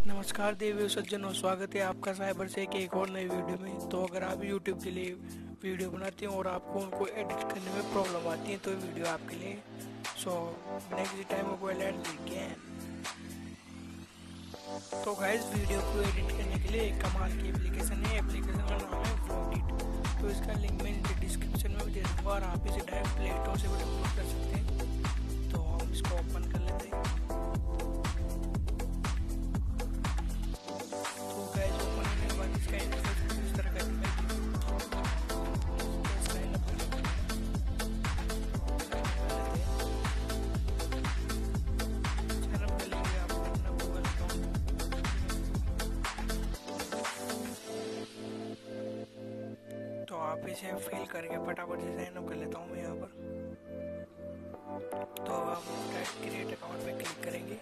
नमस्कार देवी सज्जनों, स्वागत है आपका cybersay के एक और नई वीडियो में। तो अगर आप YouTube के लिए वीडियो बनाते हैं और आपको उनको एडिट करने में प्रॉब्लम आती है तो ये वीडियो आपके लिए। So next time mobile add again। तो गाइस, वीडियो को एडिट करने के लिए एक कमाल की एप्लीकेशन है। एप्लीकेशन का नाम है फ्लोटिट। तो इसका लिंक मैं डिस्क्रिप्शन में भी दे दूँगा और आप इसे डायरेक्ट प्ले स्टोर से भी डाउनलोड कर सकते हैं। तो हम इसको ओपन कर लेते हैं। तो गाइस, ओपन करने के बाद इसका इंटरफेस इस तरह का दिखाई तो आप इसे फिल करके फटाफट से साइन अप कर लेता हूँ मैं यहाँ पर। तो आप डायरेक्ट क्रिएट अकाउंट पे क्लिक करेंगे।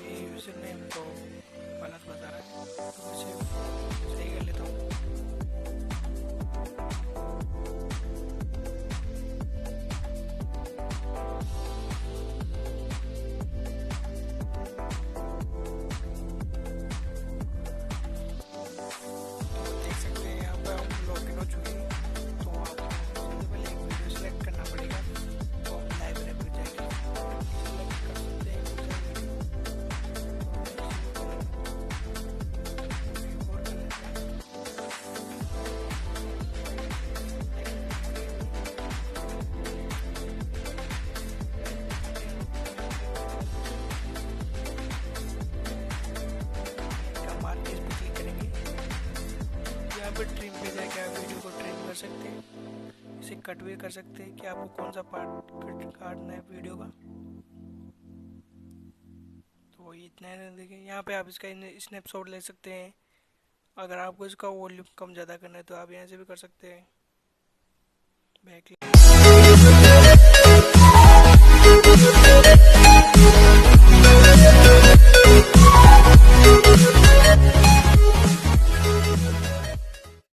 ये यूजर नेम तो गलत बता रहा है, तो इसे सही कर लेता हूँ। देख सकते हैं यहाँ पर हम लॉगिन हो चुके हैं। तो आपको सबसे पहले एक वीडियो सेलेक्ट करना पड़ेगा। तो हम लाइब्रेरी पर जाएंगे, सेलेक्ट कर सकते हैं कोई सा वीडियो और कर लेते हैं। हम आर्टिस्ट पे क्लिक करेंगे। यहाँ पे ट्रिम पे जाके आप वीडियो को ट्रिम कर सकते हैं, इसे कट भी कर सकते हैं कि आपको कौन सा पार्ट काटना है वीडियो का। तो इतना है। देखिए यहाँ पे आप इसका स्नैपशॉट ले सकते हैं। अगर आपको इसका वॉल्यूम कम ज़्यादा करना है तो आप यहाँ से भी कर सकते हैं। बैक